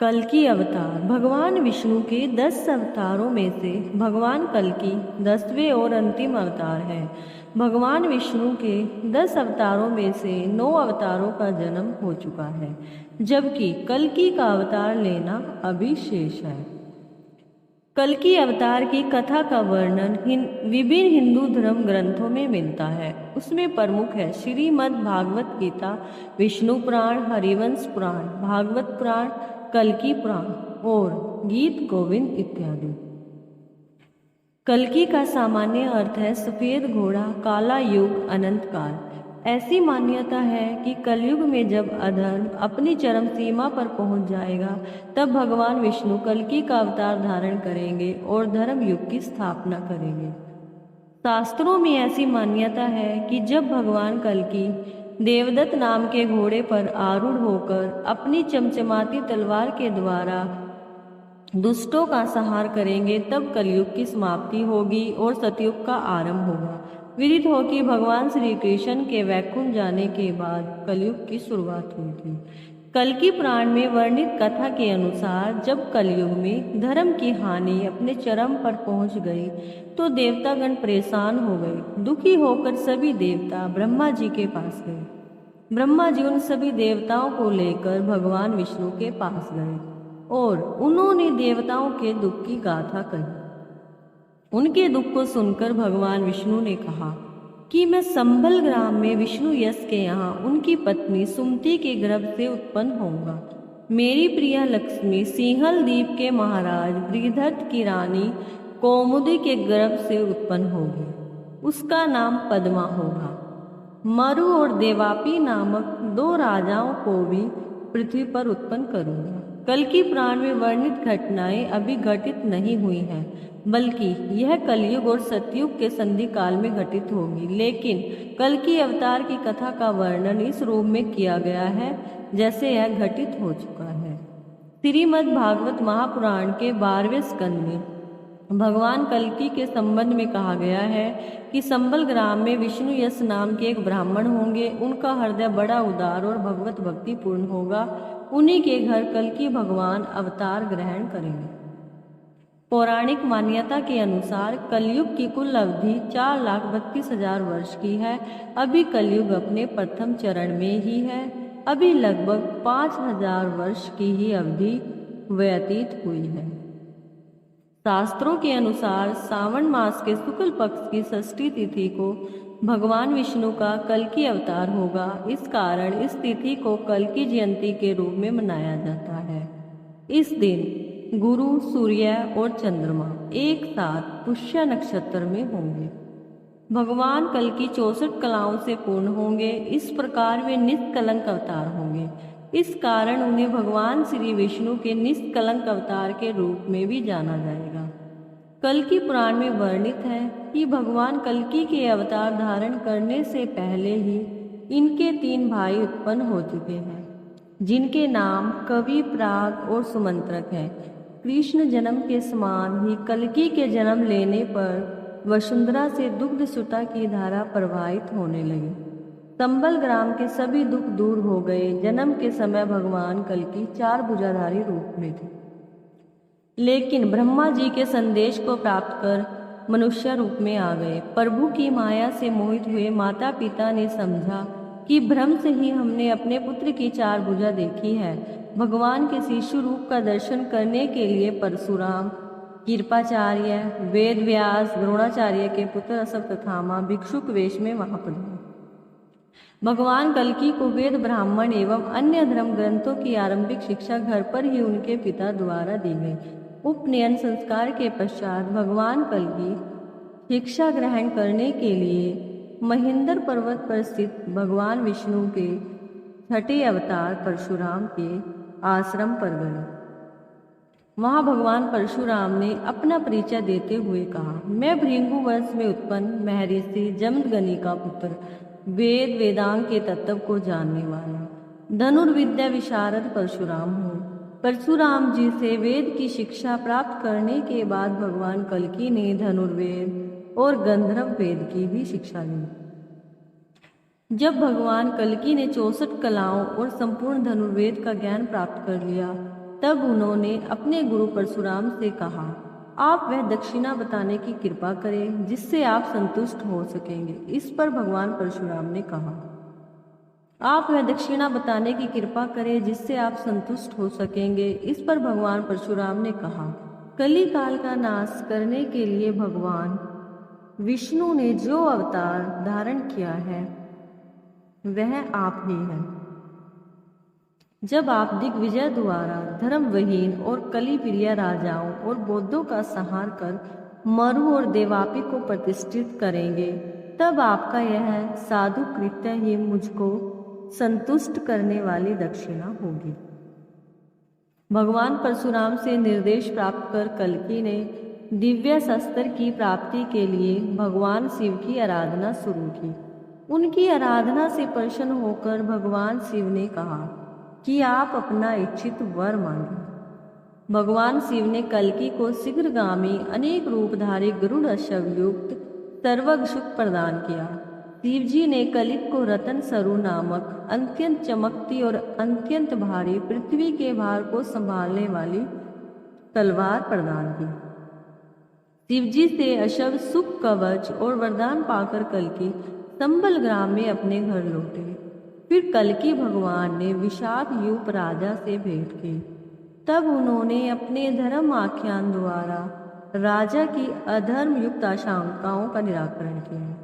कल्कि अवतार भगवान विष्णु के 10 अवतारों में से भगवान कल्कि 10वें और अंतिम अवतार है। भगवान विष्णु के 10 अवतारों में से 9 अवतारों का जन्म हो चुका है, जबकि कल्कि का अवतार लेना अभी शेष है। कल्कि अवतार की कथा का वर्णन विभिन्न हिंदू धर्म ग्रंथों में मिलता है। उसमें प्रमुख है श्रीमद् भागवत गीता, विष्णु पुराण, हरिवंश पुराण, भागवत पुराण, कल्कि पुराण और गीत गोविंद इत्यादि। कल्कि का सामान्य अर्थ है सफेद घोड़ा, काला युग, अनंत काल। ऐसी मान्यता है कि कलयुग में जब अधर्म अपनी चरम सीमा पर पहुंच जाएगा, तब भगवान विष्णु कल्कि का अवतार धारण करेंगे और धर्म युग की स्थापना करेंगे। शास्त्रों में ऐसी मान्यता है कि जब भगवान कल्कि देवदत्त नाम के घोड़े पर आरूढ़ होकर अपनी चमचमाती तलवार के द्वारा दुष्टों का संहार करेंगे, तब कलयुग की समाप्ति होगी और सतयुग का आरंभ होगा। विदित हो कि भगवान श्री कृष्ण के वैकुंठ जाने के बाद कलयुग की शुरुआत हुई थी। कल्कि पुराण में वर्णित कथा के अनुसार जब कलयुग में धर्म की हानि अपने चरम पर पहुंच गई, तो देवतागण परेशान हो गए। दुखी होकर सभी देवता ब्रह्मा जी के पास गए। ब्रह्मा जी उन सभी देवताओं को लेकर भगवान विष्णु के पास गए और उन्होंने देवताओं के दुख की गाथा कही। उनके दुख को सुनकर भगवान विष्णु ने कहा कि मैं संबल ग्राम में विष्णु यश के यहाँ उनकी पत्नी सुमति के गर्भ से उत्पन्न होऊंगा। मेरी प्रिया लक्ष्मी सिंहल द्वीप के महाराज बृहदत्त की रानी कौमुदी के गर्भ से उत्पन्न होगी। उसका नाम पद्मा होगा। मरु और देवापी नामक 2 राजाओं को भी पृथ्वी पर उत्पन्न करूंगा। कल्कि पुराण में वर्णित घटनाएं अभी घटित नहीं हुई हैं, बल्कि यह कलयुग और सतयुग के संधि काल में घटित होगी। लेकिन कल्कि अवतार की कथा का वर्णन इस रूप में किया गया है जैसे यह घटित हो चुका है। श्रीमद् भागवत महापुराण के 12वें स्कंद में भगवान कल्कि के संबंध में कहा गया है कि संबल ग्राम में विष्णु यश नाम के एक ब्राह्मण होंगे। उनका हृदय बड़ा उदार और भगवत भक्ति पूर्ण होगा। उन्हीं के घर कल्कि भगवान अवतार ग्रहण करेंगे। पौराणिक मान्यता के अनुसार कलयुग की कुल अवधि 4,32,000 वर्ष की है। अभी कलयुग अपने प्रथम चरण में ही है। अभी लगभग 5,000 वर्ष की ही अवधि व्यतीत हुई है। शास्त्रों के अनुसार सावन मास के शुक्ल पक्ष की षष्ठी तिथि को भगवान विष्णु का कल्कि अवतार होगा। इस कारण इस तिथि को कल्कि जयंती के रूप में मनाया जाता है। इस दिन गुरु, सूर्य और चंद्रमा एक साथ पुष्य नक्षत्र में होंगे। भगवान कल्कि 64 कलाओं से पूर्ण होंगे। इस प्रकार वे निष्कलंक अवतार होंगे। इस कारण उन्हें भगवान श्री विष्णु के निष्कलंक अवतार के रूप में भी जाना जाएगा। कल्कि पुराण में वर्णित है कि भगवान कल्कि के अवतार धारण करने से पहले ही इनके 3 भाई उत्पन्न हो चुके हैं, जिनके नाम कवि, प्राग और सुमंत्रक हैं। कृष्ण जन्म के समान ही कल्कि के जन्म लेने पर वसुंधरा से दुग्ध सुता की धारा प्रवाहित होने लगी। संबल ग्राम के सभी दुख दूर हो गए। जन्म के समय भगवान कल्कि 4 भुजाधारी रूप में थे, लेकिन ब्रह्मा जी के संदेश को प्राप्त कर मनुष्य रूप में आ गए। प्रभु की माया से मोहित हुए माता पिता ने समझा कि भ्रम से ही हमने अपने पुत्र की 4 भुजा देखी है। भगवान के शिशु रूप का दर्शन करने के लिए परशुराम, कृपाचार्य, वेद व्यास, द्रोणाचार्य के पुत्र अश्वत्थामा भिक्षुक वेश में वहां पधारे। भगवान कल्कि को वेद, ब्राह्मण एवं अन्य धर्म ग्रंथों की आरंभिक शिक्षा घर पर ही उनके पिता द्वारा दी गई। उपनयन संस्कार के पश्चात भगवान कल्कि शिक्षा ग्रहण करने के लिए महेंद्र पर्वत पर स्थित भगवान विष्णु के 6ठे अवतार परशुराम के आश्रम पर गए। वहां भगवान परशुराम ने अपना परिचय देते हुए कहा, मैं भृगु वंश में उत्पन्न महर्षि जमदग्नि का पुत्र, वेद वेदांग के तत्व को जानने वाला धनुर्विद्या विशारद परशुराम हूँ। परशुराम जी से वेद की शिक्षा प्राप्त करने के बाद भगवान कल्कि ने धनुर्वेद और गंधर्व वेद की भी शिक्षा ली। जब भगवान कल्कि ने 64 कलाओं और संपूर्ण धनुर्वेद का ज्ञान प्राप्त कर लिया, तब उन्होंने अपने गुरु परशुराम से कहा, आप वह दक्षिणा बताने की कृपा करें जिससे आप संतुष्ट हो सकेंगे। इस पर भगवान परशुराम ने कहा, आप वह दक्षिणा बताने की कृपा करें जिससे आप संतुष्ट हो सकेंगे। इस पर भगवान परशुराम ने कहा, कली काल का नाश करने के लिए भगवान विष्णु ने जो अवतार धारण किया है वह आप ही हैं। जब आप दिग्विजय द्वारा धर्मविहीन और कलिप्रिय राजाओं और बौद्धों का संहार कर मरु और देवापी को प्रतिष्ठित करेंगे, तब आपका यह साधु कृत्य ही मुझको संतुष्ट करने वाली दक्षिणा होगी। भगवान परशुराम से निर्देश प्राप्त कर कल्कि ने दिव्य शस्त्र की प्राप्ति के लिए भगवान शिव की आराधना शुरू की। उनकी आराधना से प्रसन्न होकर भगवान शिव ने कहा कि आप अपना इच्छित वर मांगे। भगवान शिव ने कल्कि को शीघ्रगामी अनेक रूपधारी गरुड़ अश्व युक्त सर्वग सुख प्रदान किया। शिव जी ने कलिक को रतन सरु नामक अत्यंत चमकती और अत्यंत भारी पृथ्वी के भार को संभालने वाली तलवार प्रदान की। शिव जी से अश्व सुख कवच और वरदान पाकर कल्कि संबल ग्राम में अपने घर लौटे। फिर कल्कि भगवान ने विशाख यूप राजा से भेंट की। तब उन्होंने अपने धर्म आख्यान द्वारा राजा की अधर्म युक्त आशंकाओं का निराकरण किया।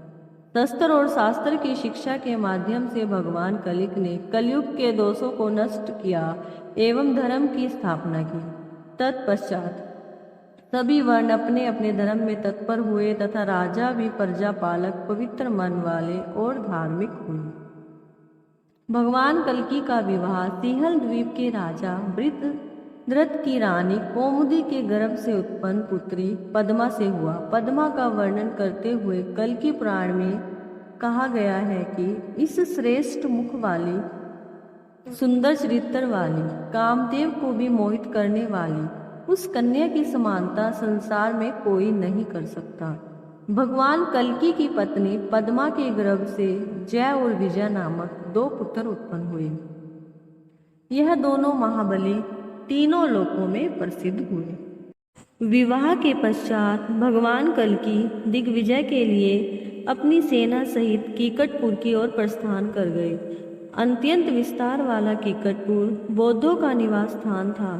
शस्त्र और शास्त्र की शिक्षा के माध्यम से भगवान कलिक ने कलयुग के दोषों को नष्ट किया एवं धर्म की स्थापना की। तत्पश्चात सभी वर्ण अपने अपने धर्म में तत्पर हुए तथा राजा भी प्रजा पालक पवित्र मन वाले और धार्मिक हुए। भगवान कल्कि का विवाह सिंहल द्वीप के राजा वृत्ररथ की रानी कौमुदी के गर्भ से उत्पन्न पुत्री पद्मा से हुआ। पद्मा का वर्णन करते हुए कल्कि पुराण में कहा गया है कि इस श्रेष्ठ मुख वाली, सुंदर चरित्र वाली, कामदेव को भी मोहित करने वाली उस कन्या की समानता संसार में कोई नहीं कर सकता। भगवान कल्कि की पत्नी पद्मा के गर्भ से जय और विजय नामक 2 पुत्र उत्पन्न हुए। यह दोनों महाबली तीनों लोकों में प्रसिद्ध हुए। विवाह के पश्चात भगवान कल्कि दिग्विजय के लिए अपनी सेना सहित कीकटपुर की ओर प्रस्थान कर गए। अत्यंत विस्तार वाला कीकटपुर बौद्धों का निवास स्थान था।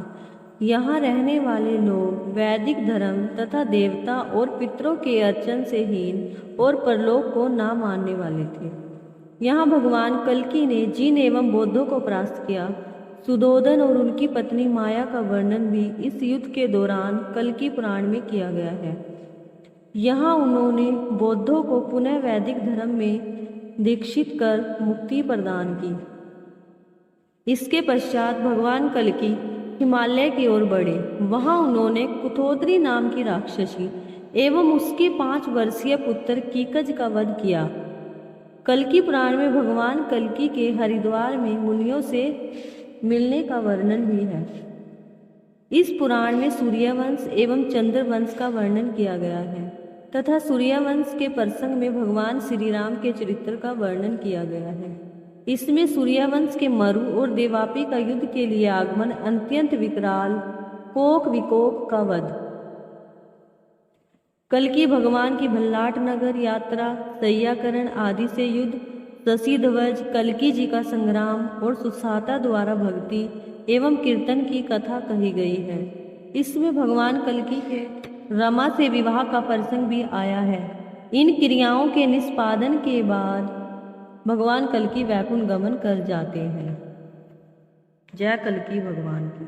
यहाँ रहने वाले लोग वैदिक धर्म तथा देवता और पितरों के अर्चन से हीन और परलोक को न मानने वाले थे। यहाँ भगवान कल्कि ने जिन एवं बौद्धों को परास्त किया, सुदोधन और उनकी पत्नी माया का वर्णन भी इस युद्ध के दौरान कल्कि पुराण में किया गया है। यहाँ उन्होंने बौद्धों को पुनः वैदिक धर्म में दीक्षित कर मुक्ति प्रदान की। इसके पश्चात भगवान कल्कि हिमालय की ओर बढ़े। वहां उन्होंने कुथोद्री नाम की राक्षसी एवं उसके 5 वर्षीय पुत्र कीकज का वध किया। कल्कि पुराण में भगवान कल्कि के हरिद्वार में मुनियों से मिलने का वर्णन भी है। इस पुराण में सूर्यवंश एवं चंद्रवंश का वर्णन किया गया है तथा सूर्यवंश के प्रसंग में भगवान श्री राम के चरित्र का वर्णन किया गया है। इसमें सूर्यवंश के मरु और देवापी का युद्ध के लिए आगमन, अत्यंत विकराल कोक विकोक का वध, कल्कि भगवान की भल्लाट नगर यात्रा, सय्याकरण आदि से युद्ध, शशि ध्वज, कल्कि जी का संग्राम और सुसाता द्वारा भक्ति एवं कीर्तन की कथा कही गई है। इसमें भगवान कल्कि के रमा से विवाह का प्रसंग भी आया है। इन क्रियाओं के निष्पादन के बाद भगवान कल्कि वैकुंठ गमन कर जाते हैं। जय कल्कि भगवान की।